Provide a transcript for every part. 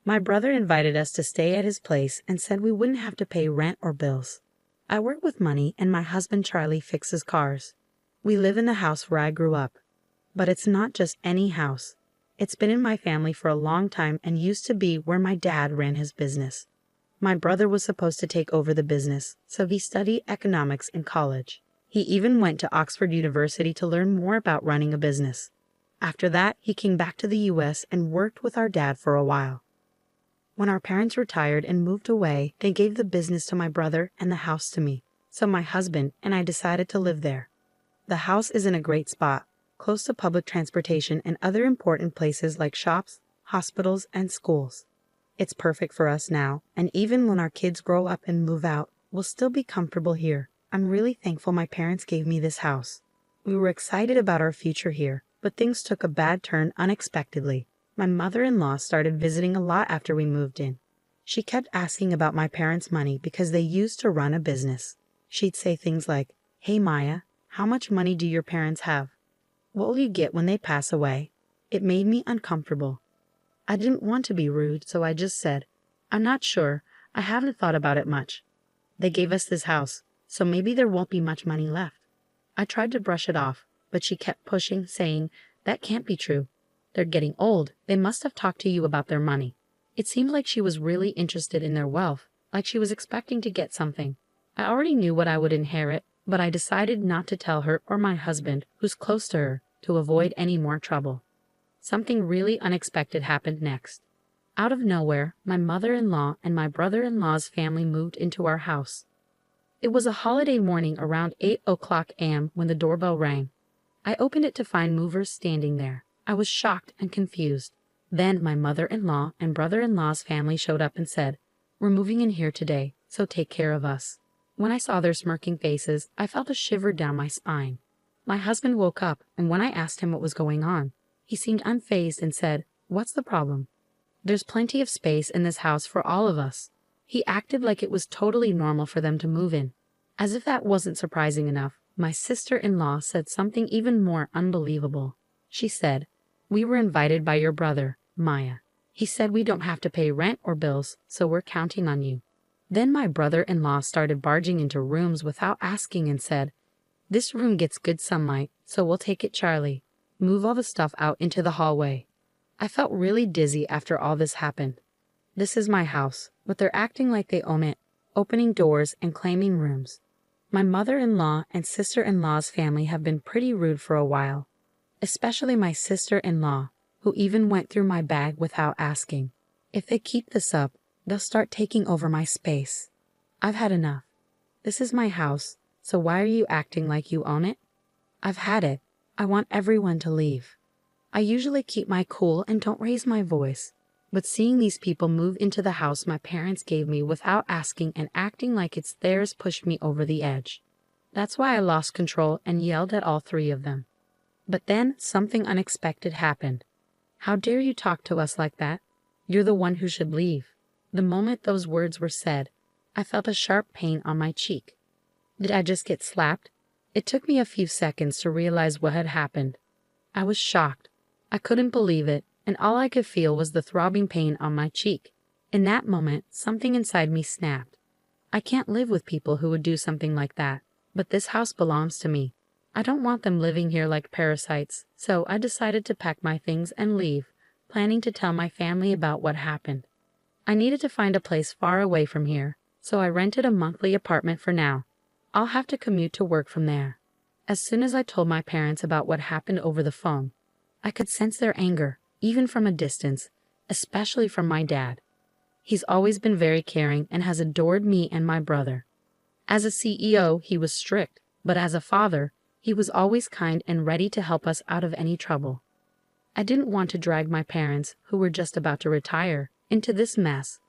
My brother invited us to stay at his place and said we wouldn't have to pay rent or bills. I work with money and my husband Charlie fixes cars. We live in the house where I grew up. But it's not just any house. It's been in my family for a long time and used to be where my dad ran his business. My brother was supposed to take over the business, so he studied economics in college. He even went to Oxford University to learn more about running a business. After that, he came back to the US and worked with our dad for a while. When our parents retired and moved away, they gave the business to my brother and the house to me, so my husband and I decided to live there. The house is in a great spot, close to public transportation and other important places like shops, hospitals, and schools. It's perfect for us now, and even when our kids grow up and move out, we'll still be comfortable here. I'm really thankful my parents gave me this house. We were excited about our future here, but things took a bad turn unexpectedly. My mother-in-law started visiting a lot after we moved in. She kept asking about my parents' money because they used to run a business. She'd say things like, "Hey Maya, how much money do your parents have? What will you get when they pass away?" It made me uncomfortable. I didn't want to be rude, so I just said, "I'm not sure. I haven't thought about it much. They gave us this house, so maybe there won't be much money left." I tried to brush it off, but she kept pushing, saying, "That can't be true. They're getting old. They must have talked to you about their money." It seemed like she was really interested in their wealth, like she was expecting to get something. I already knew what I would inherit, but I decided not to tell her or my husband, who's close to her, to avoid any more trouble. Something really unexpected happened next. Out of nowhere, my mother-in-law and my brother-in-law's family moved into our house. It was a holiday morning around 8:00 a.m. when the doorbell rang. I opened it to find movers standing there. I was shocked and confused. Then my mother-in-law and brother-in-law's family showed up and said, "We're moving in here today, so take care of us." When I saw their smirking faces, I felt a shiver down my spine. My husband woke up, and when I asked him what was going on, he seemed unfazed and said, "What's the problem? There's plenty of space in this house for all of us." He acted like it was totally normal for them to move in. As if that wasn't surprising enough, my sister-in-law said something even more unbelievable. She said, "We were invited by your brother, Maya. He said we don't have to pay rent or bills, so we're counting on you." Then my brother-in-law started barging into rooms without asking and said, "This room gets good sunlight, so we'll take it, Charlie. Move all the stuff out into the hallway." I felt really dizzy after all this happened. This is my house, but they're acting like they own it, opening doors and claiming rooms. My mother-in-law and sister-in-law's family have been pretty rude for a while, especially my sister-in-law, who even went through my bag without asking. If they keep this up, they'll start taking over my space. I've had enough. This is my house, so why are you acting like you own it? I've had it. I want everyone to leave. I usually keep my cool and don't raise my voice, but seeing these people move into the house my parents gave me without asking and acting like it's theirs pushed me over the edge. That's why I lost control and yelled at all three of them. But then something unexpected happened. "How dare you talk to us like that? You're the one who should leave." The moment those words were said, I felt a sharp pain on my cheek. Did I just get slapped? It took me a few seconds to realize what had happened. I was shocked. I couldn't believe it, and all I could feel was the throbbing pain on my cheek. In that moment, something inside me snapped. I can't live with people who would do something like that, but this house belongs to me. I don't want them living here like parasites, so I decided to pack my things and leave, planning to tell my family about what happened. I needed to find a place far away from here, so I rented a monthly apartment for now. I'll have to commute to work from there. As soon as I told my parents about what happened over the phone, I could sense their anger, even from a distance, especially from my dad. He's always been very caring and has adored me and my brother. As a CEO, he was strict, but as a father, he was always kind and ready to help us out of any trouble. I didn't want to drag my parents, who were just about to retire, into this mess,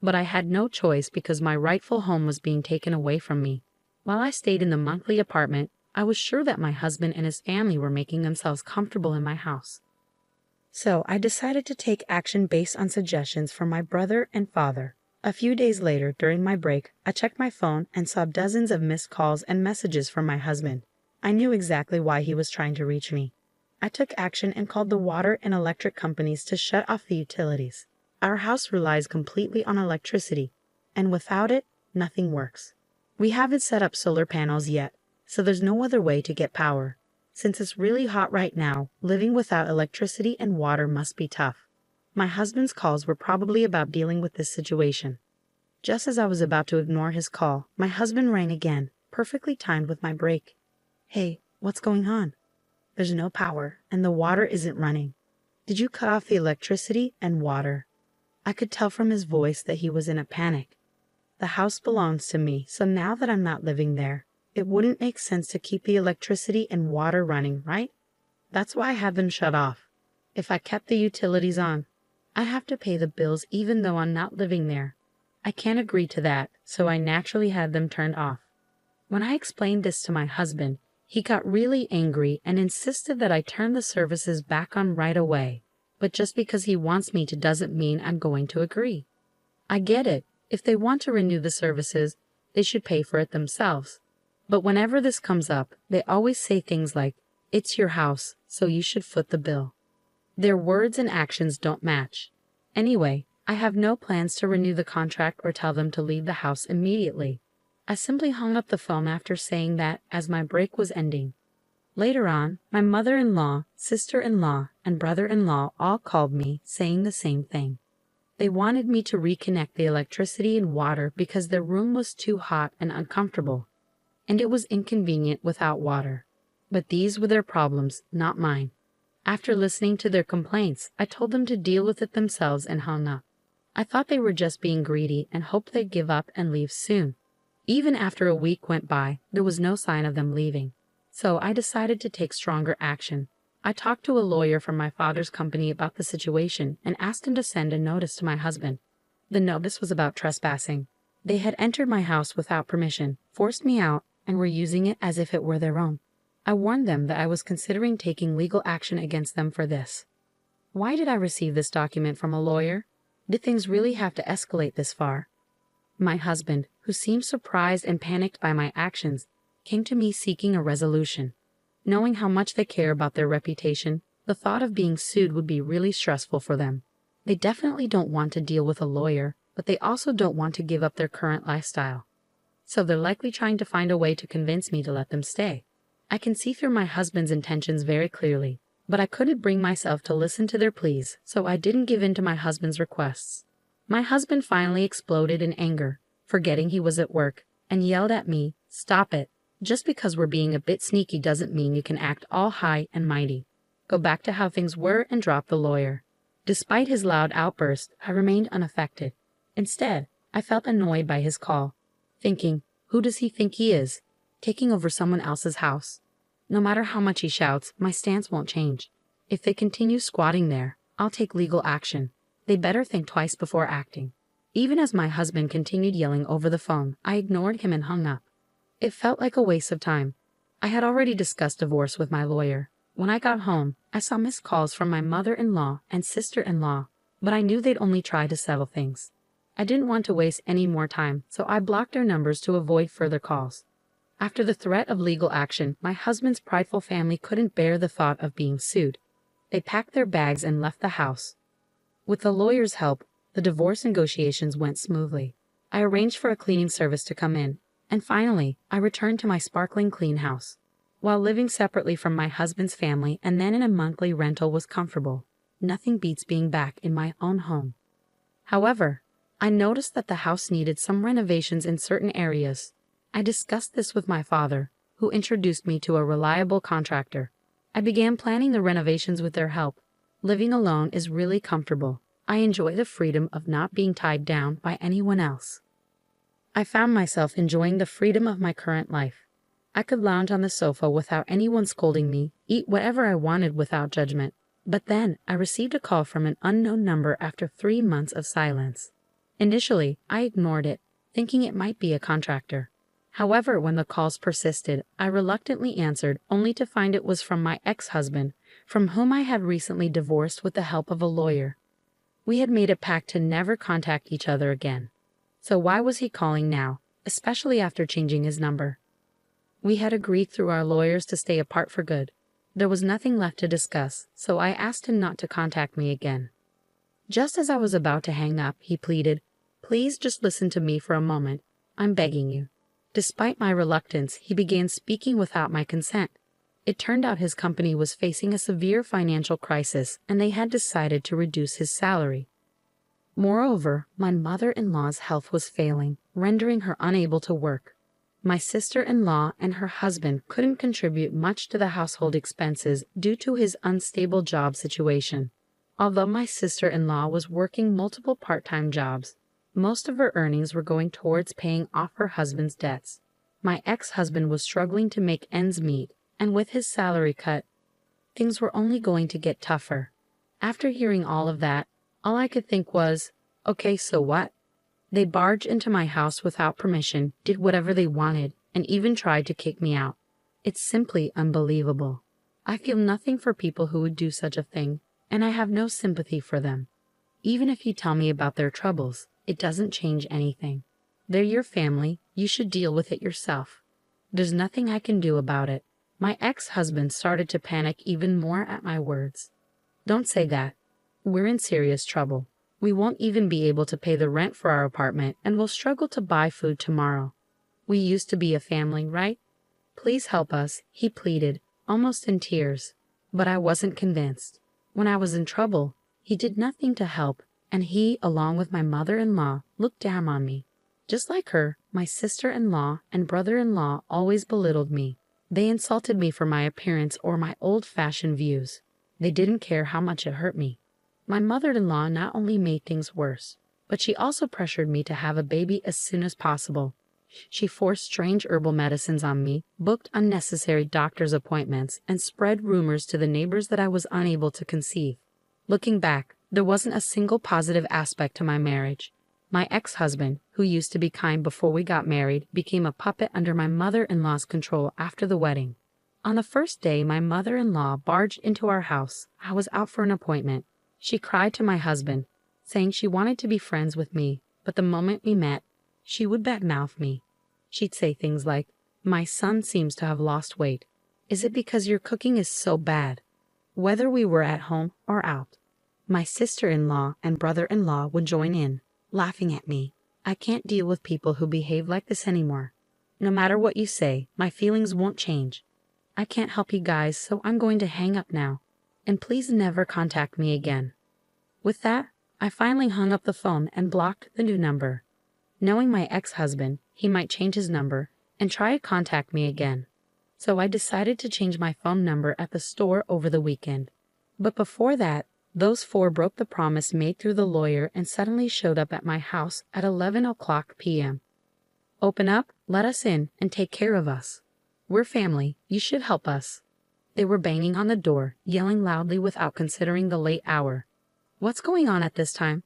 but I had no choice because my rightful home was being taken away from me. While I stayed in the monthly apartment, I was sure that my husband and his family were making themselves comfortable in my house. So I decided to take action based on suggestions from my brother and father. A few days later, during my break, I checked my phone and saw dozens of missed calls and messages from my husband. I knew exactly why he was trying to reach me. I took action and called the water and electric companies to shut off the utilities. Our house relies completely on electricity, and without it, nothing works. We haven't set up solar panels yet, so there's no other way to get power. Since it's really hot right now, living without electricity and water must be tough. My husband's calls were probably about dealing with this situation. Just as I was about to ignore his call, my husband rang again, perfectly timed with my break. Hey, what's going on? There's no power, and the water isn't running. Did you cut off the electricity and water? I could tell from his voice that he was in a panic. The house belongs to me, so now that I'm not living there, it wouldn't make sense to keep the electricity and water running, right? That's why I had them shut off. If I kept the utilities on, I'd have to pay the bills even though I'm not living there. I can't agree to that, so I naturally had them turned off. When I explained this to my husband, he got really angry and insisted that I turn the services back on right away. But just because he wants me to doesn't mean I'm going to agree. I get it. If they want to renew the services, they should pay for it themselves. But whenever this comes up, they always say things like, "It's your house, so you should foot the bill." Their words and actions don't match. Anyway, I have no plans to renew the contract or tell them to leave the house immediately. I simply hung up the phone after saying that as my break was ending. Later on, my mother-in-law, sister-in-law, and brother-in-law all called me saying the same thing. They wanted me to reconnect the electricity and water because their room was too hot and uncomfortable, and it was inconvenient without water. But these were their problems, not mine. After listening to their complaints, I told them to deal with it themselves and hung up. I thought they were just being greedy and hoped they'd give up and leave soon. Even after a week went by, there was no sign of them leaving. So I decided to take stronger action. I talked to a lawyer from my father's company about the situation and asked him to send a notice to my husband. The notice was about trespassing. They had entered my house without permission, forced me out, and were using it as if it were their own. I warned them that I was considering taking legal action against them for this. Why did I receive this document from a lawyer? Did things really have to escalate this far? My husband, who seemed surprised and panicked by my actions, came to me seeking a resolution. Knowing how much they care about their reputation, the thought of being sued would be really stressful for them. They definitely don't want to deal with a lawyer, but they also don't want to give up their current lifestyle. So they're likely trying to find a way to convince me to let them stay. I can see through my husband's intentions very clearly, but I couldn't bring myself to listen to their pleas, so I didn't give in to my husband's requests. My husband finally exploded in anger, forgetting he was at work, and yelled at me, "Stop it. Just because we're being a bit sneaky doesn't mean you can act all high and mighty. Go back to how things were and drop the lawyer." Despite his loud outburst, I remained unaffected. Instead, I felt annoyed by his call, thinking, who does he think he is, taking over someone else's house? No matter how much he shouts, my stance won't change. If they continue squatting there, I'll take legal action. They better think twice before acting. Even as my husband continued yelling over the phone, I ignored him and hung up. It felt like a waste of time. I had already discussed divorce with my lawyer. When I got home, I saw missed calls from my mother-in-law and sister-in-law, but I knew they'd only try to settle things. I didn't want to waste any more time, so I blocked their numbers to avoid further calls. After the threat of legal action, my husband's prideful family couldn't bear the thought of being sued. They packed their bags and left the house. With the lawyer's help, the divorce negotiations went smoothly. I arranged for a cleaning service to come in, and finally, I returned to my sparkling clean house. While living separately from my husband's family and then in a monthly rental was comfortable, nothing beats being back in my own home. However, I noticed that the house needed some renovations in certain areas. I discussed this with my father, who introduced me to a reliable contractor. I began planning the renovations with their help. Living alone is really comfortable. I enjoy the freedom of not being tied down by anyone else. I found myself enjoying the freedom of my current life. I could lounge on the sofa without anyone scolding me, eat whatever I wanted without judgment. But then I received a call from an unknown number after 3 months of silence. Initially, I ignored it, thinking it might be a contractor. However, when the calls persisted, I reluctantly answered, only to find it was from my ex-husband, from whom I had recently divorced with the help of a lawyer. We had made a pact to never contact each other again. So why was he calling now, especially after changing his number? We had agreed through our lawyers to stay apart for good. There was nothing left to discuss, so I asked him not to contact me again. Just as I was about to hang up, he pleaded, "Please just listen to me for a moment. I'm begging you." Despite my reluctance, he began speaking without my consent. It turned out his company was facing a severe financial crisis and they had decided to reduce his salary. Moreover, my mother-in-law's health was failing, rendering her unable to work. My sister-in-law and her husband couldn't contribute much to the household expenses due to his unstable job situation. Although my sister-in-law was working multiple part-time jobs, most of her earnings were going towards paying off her husband's debts. My ex-husband was struggling to make ends meet, and with his salary cut, things were only going to get tougher. After hearing all of that, all I could think was, okay, so what? They barged into my house without permission, did whatever they wanted, and even tried to kick me out. It's simply unbelievable. I feel nothing for people who would do such a thing, and I have no sympathy for them. Even if you tell me about their troubles, it doesn't change anything. They're your family, you should deal with it yourself. There's nothing I can do about it. My ex-husband started to panic even more at my words. Don't say that. We're in serious trouble. We won't even be able to pay the rent for our apartment and will struggle to buy food tomorrow. We used to be a family, right? Please help us, he pleaded, almost in tears. But I wasn't convinced. When I was in trouble, he did nothing to help, and he, along with my mother-in-law, looked down on me. Just like her, my sister-in-law and brother-in-law always belittled me. They insulted me for my appearance or my old-fashioned views. They didn't care how much it hurt me. My mother-in-law not only made things worse, but she also pressured me to have a baby as soon as possible. She forced strange herbal medicines on me, booked unnecessary doctor's appointments, and spread rumors to the neighbors that I was unable to conceive. Looking back, there wasn't a single positive aspect to my marriage. My ex-husband, who used to be kind before we got married, became a puppet under my mother-in-law's control after the wedding. On the first day my mother-in-law barged into our house, I was out for an appointment. She cried to my husband, saying she wanted to be friends with me, but the moment we met, she would badmouth me. She'd say things like, "My son seems to have lost weight. Is it because your cooking is so bad?" Whether we were at home or out, my sister-in-law and brother-in-law would join in, laughing at me. I can't deal with people who behave like this anymore. No matter what you say, my feelings won't change. I can't help you guys, so I'm going to hang up now. And please never contact me again. With that, I finally hung up the phone and blocked the new number. Knowing my ex-husband, he might change his number and try to contact me again. So I decided to change my phone number at the store over the weekend. But before that, those four broke the promise made through the lawyer and suddenly showed up at my house at 11 o'clock p.m. "Open up, let us in, and take care of us. We're family, you should help us." They were banging on the door, yelling loudly without considering the late hour. "What's going on at this time?"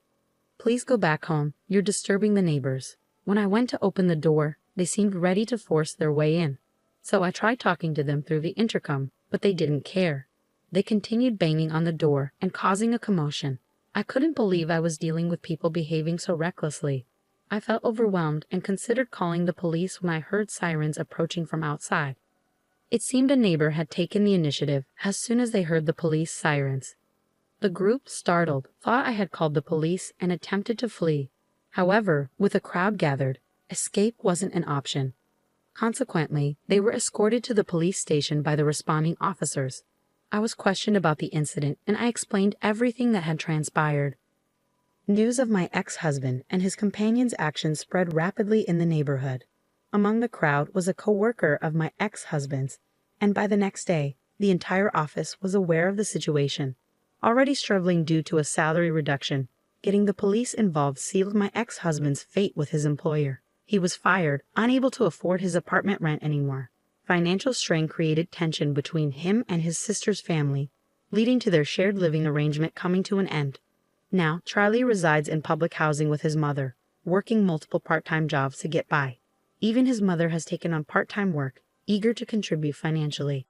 "Please go back home, you're disturbing the neighbors." When I went to open the door, they seemed ready to force their way in. So I tried talking to them through the intercom, but they didn't care. They continued banging on the door and causing a commotion. I couldn't believe I was dealing with people behaving so recklessly. I felt overwhelmed and considered calling the police when I heard sirens approaching from outside. It seemed a neighbor had taken the initiative as soon as they heard the police sirens. The group, startled, thought I had called the police and attempted to flee. However, with a crowd gathered, escape wasn't an option. Consequently, they were escorted to the police station by the responding officers. I was questioned about the incident, and I explained everything that had transpired. News of my ex-husband and his companion's actions spread rapidly in the neighborhood. Among the crowd was a co-worker of my ex-husband's, and by the next day, the entire office was aware of the situation. Already struggling due to a salary reduction, getting the police involved sealed my ex-husband's fate with his employer. He was fired, unable to afford his apartment rent anymore. Financial strain created tension between him and his sister's family, leading to their shared living arrangement coming to an end. Now, Charlie resides in public housing with his mother, working multiple part-time jobs to get by. Even his mother has taken on part-time work, eager to contribute financially.